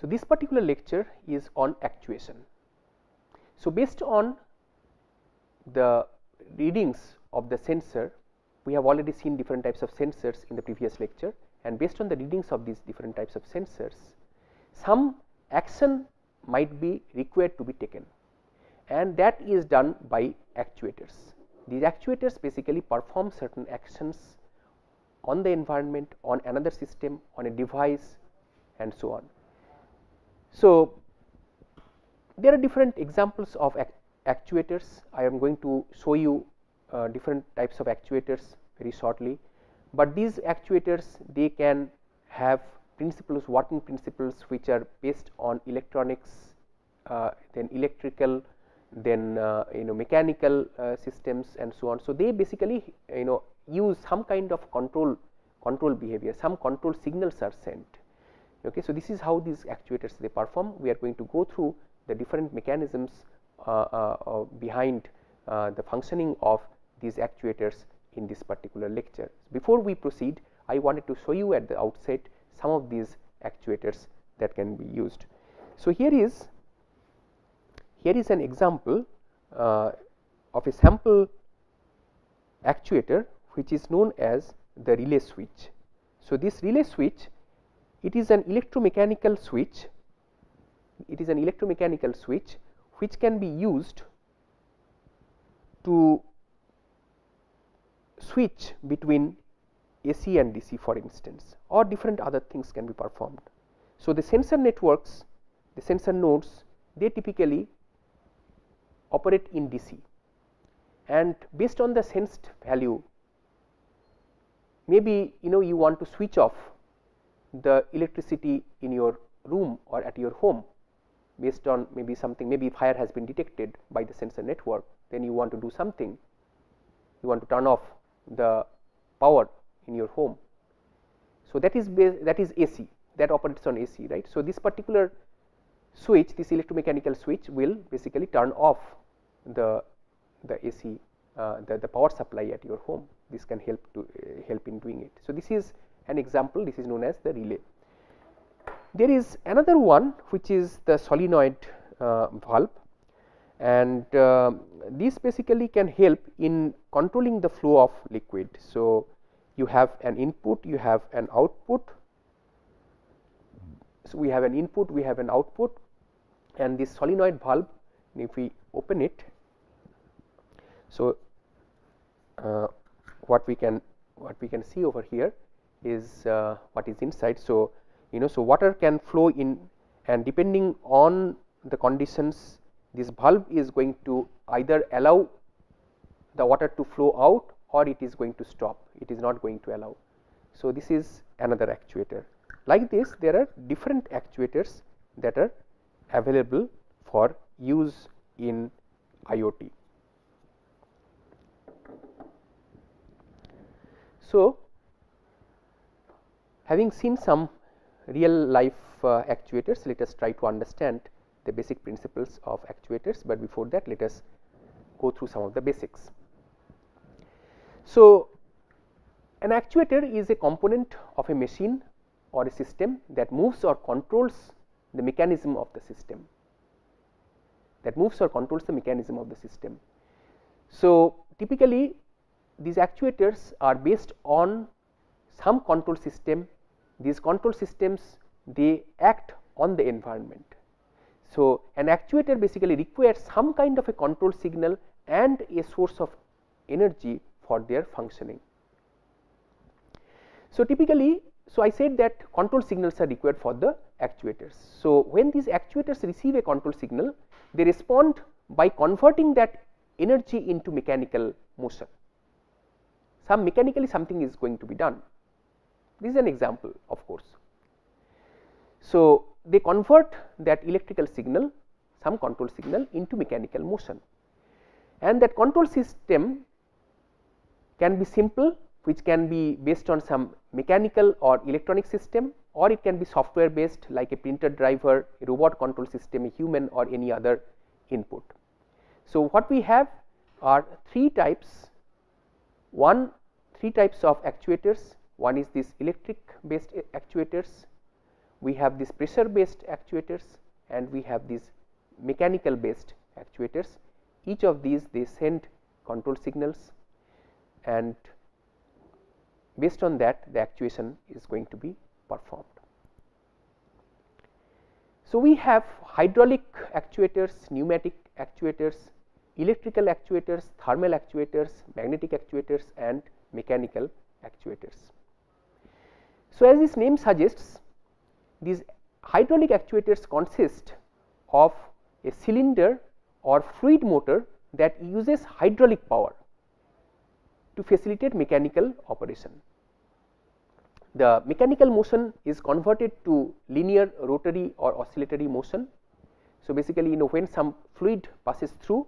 this particular lecture is on actuation. So, based on the readings of the sensor, we have already seen different types of sensors in the previous lecture, and based on the readings of these different types of sensors, some action might be required to be taken, and that is done by actuators. These actuators basically perform certain actions on the environment, on another system, on a device, and so on. So, there are different examples of actuators. I am going to show you different types of actuators very shortly, but these actuators, they can have principles, working principles, which are based on electronics, then electrical, then mechanical systems, and so on. So, they basically use some kind of control behavior, some control signals are sent. Okay. So, this is how these actuators they perform. We are going to go through the different mechanisms behind the functioning of these actuators in this particular lecture. Before we proceed, I wanted to show you at the outset some of these actuators that can be used. So, here is an example of a sample actuator, which is known as the relay switch. So, this relay switch, it is an electromechanical switch. It is an electromechanical switch which can be used to switch between AC and DC, for instance, or different other things can be performed. So, the sensor networks, the sensor nodes, they typically operate in DC, and based on the sensed value, maybe you want to switch off the electricity in your room or at your home based on maybe something, maybe fire has been detected by the sensor network, then you want to do something, you want to turn off the power in your home. So, that is AC, that operates on AC, right. So, this particular switch, this electromechanical switch will basically turn off the AC, the power supply at your home. This can help in doing it. So, this is an example, this is known as the relay. There is another one which is the solenoid valve, and this basically can help in controlling the flow of liquid. So, you have an input, you have an output. So, we have an input, we have an output, and this solenoid valve, if we open it, so what we can see over here is what is inside. So, so water can flow in, and depending on the conditions, this valve is going to either allow the water to flow out, or it is going to stop, it is not going to allow. So, this is another actuator. Like this, there are different actuators that are available for use in IoT. So, having seen some real life actuators, let us try to understand the basic principles of actuators, but before that let us go through some of the basics. So, an actuator is a component of a machine or a system that moves or controls the mechanism of the system, So, typically these actuators are based on some control system. These control systems, they act on the environment. So, an actuator basically requires some kind of a control signal and a source of energy for their functioning. So, typically, so I said that control signals are required for the actuators. So, when these actuators receive a control signal, they respond by converting that energy into mechanical motion. Mechanically something is going to be done. This is an example, of course. So, they convert that electrical signal, some control signal, into mechanical motion, and that control system can be simple, which can be based on some mechanical or electronic system, or it can be software based like a printer driver, a robot control system, a human, or any other input. So, what we have are three types of actuators. One is this electric based actuators, we have these pressure based actuators and we have these mechanical based actuators. Each of these they send control signals, and based on that the actuation is going to be performed. So, we have hydraulic actuators, pneumatic actuators, electrical actuators, thermal actuators, magnetic actuators and mechanical actuators. So, as this name suggests, these hydraulic actuators consist of a cylinder or fluid motor that uses hydraulic power to facilitate mechanical operation. The mechanical motion is converted to linear, rotary or oscillatory motion. So, basically when some fluid passes through,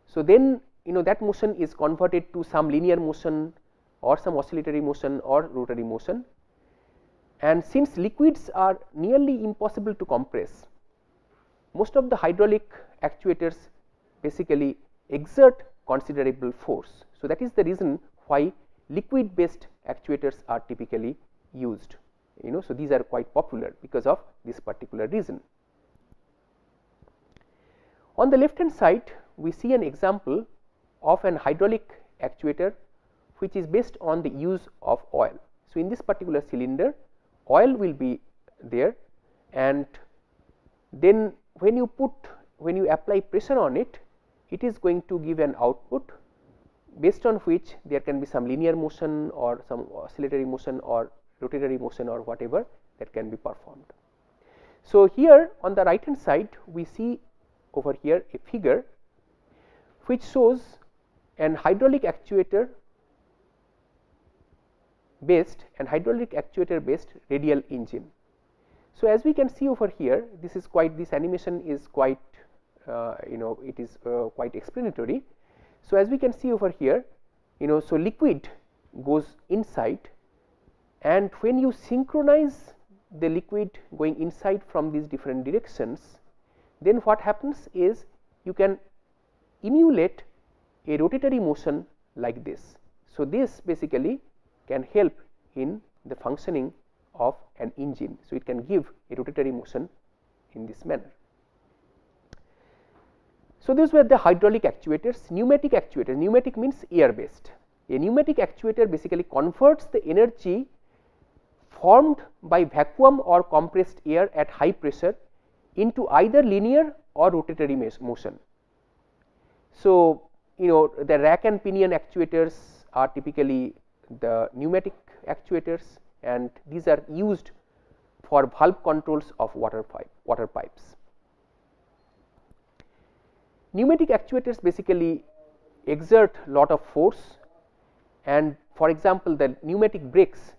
so then that motion is converted to some linear motion or some oscillatory motion or rotary motion. And since liquids are nearly impossible to compress, most of the hydraulic actuators basically exert considerable force. So, that is the reason why liquid based actuators are typically used. So, these are quite popular because of this particular reason. On the left hand side, we see an example of an hydraulic actuator which is based on the use of oil. So, in this particular cylinder, oil will be there, and then when you apply pressure on it, it is going to give an output based on which there can be some linear motion or some oscillatory motion or rotatory motion or whatever that can be performed. So, here on the right hand side we see over here a figure which shows an hydraulic actuator based radial engine. So, as we can see over here, this animation is quite it is quite explanatory. So, as we can see over here, so liquid goes inside, and when you synchronize the liquid going inside from these different directions, then what happens is you can emulate a rotatory motion like this. So, this basically can help in the functioning of an engine. So, it can give a rotatory motion in this manner. So, these were the hydraulic actuators. Pneumatic actuators, pneumatic means air based. A pneumatic actuator basically converts the energy formed by vacuum or compressed air at high pressure into either linear or rotatory motion. So, the rack and pinion actuators are typically the pneumatic actuators, and these are used for valve controls of water pipes. Pneumatic actuators basically exert lot of force, and for example, the pneumatic brakes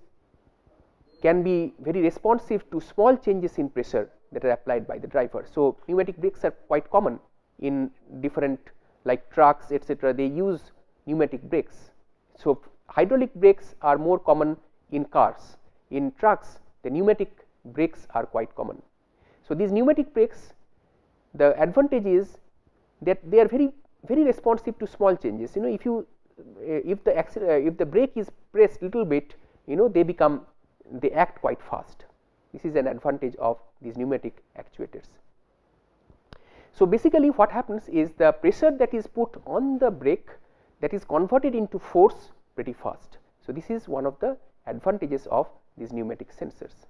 can be very responsive to small changes in pressure that are applied by the driver. So, pneumatic brakes are quite common in different like trucks etc., they use pneumatic brakes. So, hydraulic brakes are more common in cars. In trucks, the pneumatic brakes are quite common. So, these pneumatic brakes, the advantage is that they are very responsive to small changes. If the brake is pressed little bit, they act quite fast. This is an advantage of these pneumatic actuators. So, basically what happens is the pressure that is put on the brake, that is converted into force pretty fast. So, this is one of the advantages of these pneumatic sensors.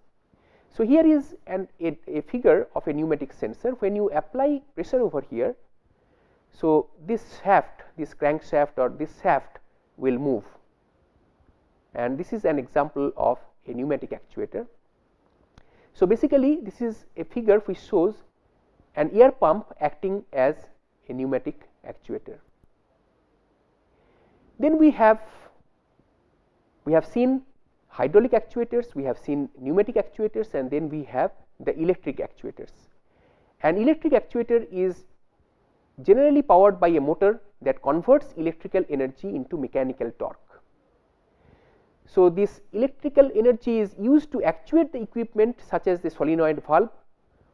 So, here is a figure of a pneumatic sensor. When you apply pressure over here, so this crankshaft or this shaft will move, and this is an example of a pneumatic actuator. So, basically this is a figure which shows an air pump acting as a pneumatic actuator. Then we have seen hydraulic actuators, we have seen pneumatic actuators, and then we have the electric actuators. An electric actuator is generally powered by a motor that converts electrical energy into mechanical torque. So, this electrical energy is used to actuate the equipment such as the solenoid valve,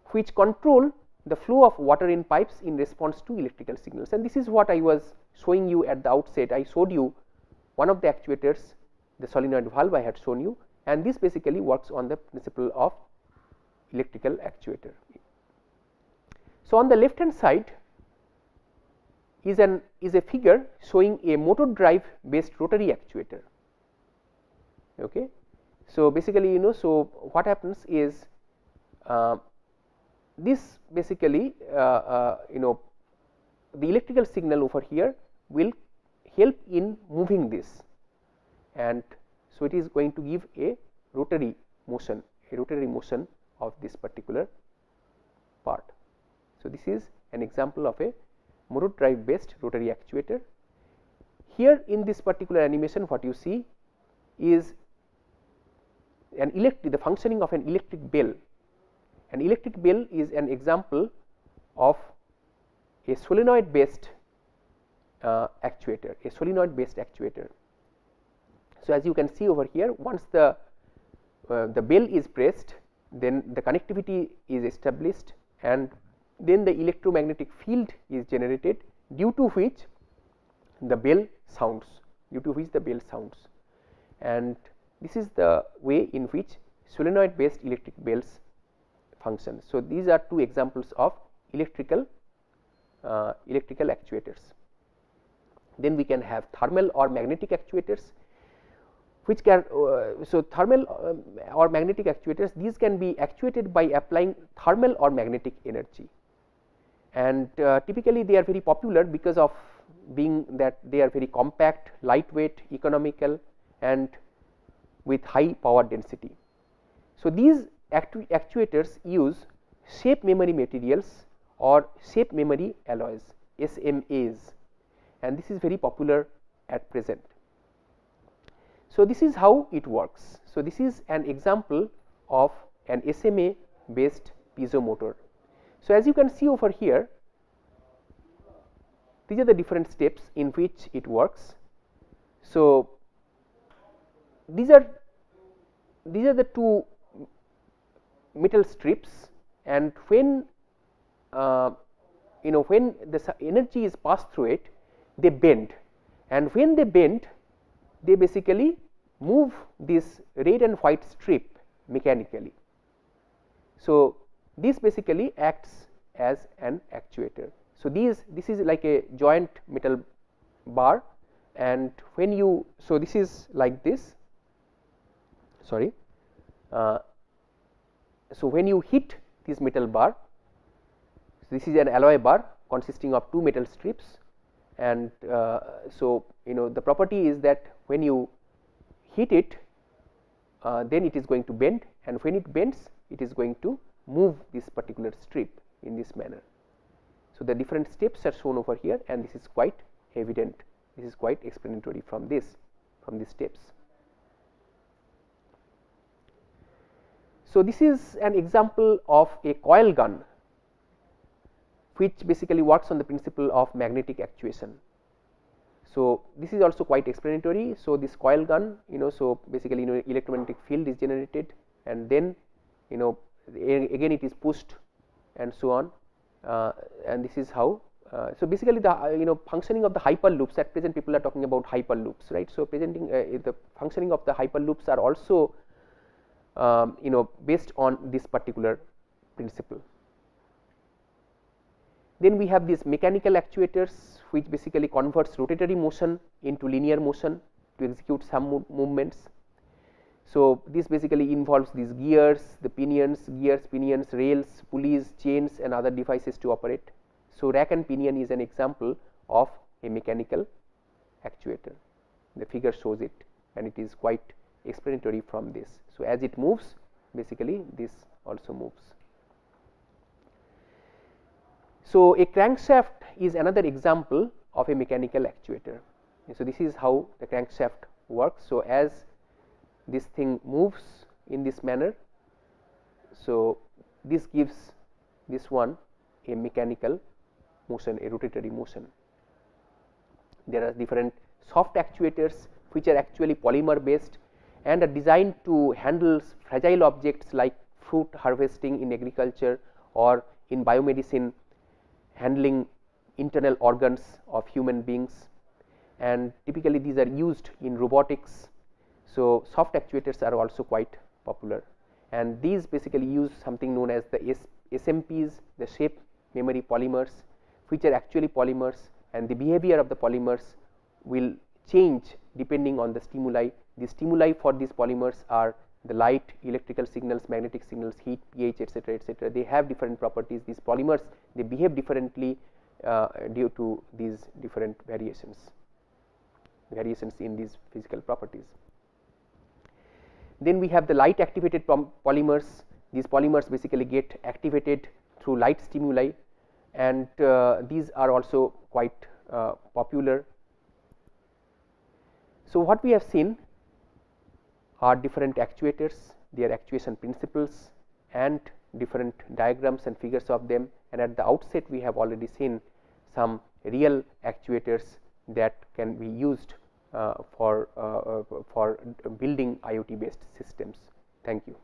which control the flow of water in pipes in response to electrical signals. And this is what I was showing you at the outset. I showed you one of the actuators, the solenoid valve I had shown you, and this basically works on the principle of electrical actuator. So, on the left hand side is a figure showing a motor drive based rotary actuator. Okay. So, basically so what happens is this basically the electrical signal over here will help in moving this, and so it is going to give a rotary motion of this particular part. So, this is an example of a motor drive based rotary actuator. Here in this particular animation, what you see is the functioning of an electric bell. An electric bell is an example of a solenoid based actuator, So, as you can see over here, once the bell is pressed, then the connectivity is established, and then the electromagnetic field is generated, due to which the bell sounds, and this is the way in which solenoid based electric bells function. So, these are two examples of electrical actuators. Then we can have thermal or magnetic actuators, which can so thermal or magnetic actuators, these can be actuated by applying thermal or magnetic energy, and typically they are very popular because of being that they are very compact, lightweight, economical, and with high power density. So, these actuators use shape memory materials or shape memory alloys, SMAs, and this is very popular at present. So, this is how it works. So, this is an example of an SMA based piezo motor. So, as you can see over here, these are the different steps in which it works. So, these are the two metal strips, and when when the energy is passed through it, they bend, and when they bend, they basically move this red and white strip mechanically. So, this basically acts as an actuator. So, this is like a joint metal bar, and when you, so this is like this, sorry. So, when you hit this metal bar, this is an alloy bar consisting of two metal strips, and so the property is that when you hit it, then it is going to bend, and when it bends, it is going to move this particular strip in this manner. So, the different steps are shown over here, and this is quite evident, this is quite explanatory from these steps. So, this is an example of a coil gun, which basically works on the principle of magnetic actuation. So, this is also quite explanatory. So, this coil gun, so basically electromagnetic field is generated, and then again it is pushed and so on, and this is how. So, basically the functioning of the hyperloops, at present people are talking about hyperloops, right. So, presenting the functioning of the hyperloops are also based on this particular principle. Then we have these mechanical actuators, which basically converts rotatory motion into linear motion to execute some movements. So, this basically involves these gears, the pinions, rails, pulleys, chains, and other devices to operate. So, rack and pinion is an example of a mechanical actuator. The figure shows it, and it is quite explanatory from this. So, as it moves, basically this also moves. So, a crankshaft is another example of a mechanical actuator. So, this is how the crankshaft works. So, as this thing moves in this manner, so this gives this one a mechanical motion, a rotatory motion. There are different soft actuators which are actually polymer based and are designed to handle fragile objects like fruit harvesting in agriculture, or in biomedicine, handling internal organs of human beings, and typically these are used in robotics. So, soft actuators are also quite popular, and these basically use something known as the SMPs, the shape memory polymers, which are actually polymers, and the behavior of the polymers will change depending on the stimuli. The stimuli for these polymers are the light, electrical signals, magnetic signals, heat, pH, etc., etc. They have different properties. These polymers, they behave differently due to these different variations in these physical properties. Then we have the light activated polymers. These polymers basically get activated through light stimuli, and these are also quite popular. So, what we have seen are different actuators, their actuation principles, and different diagrams and figures of them, and at the outset we have already seen some real actuators that can be used for building IoT based systems. Thank you.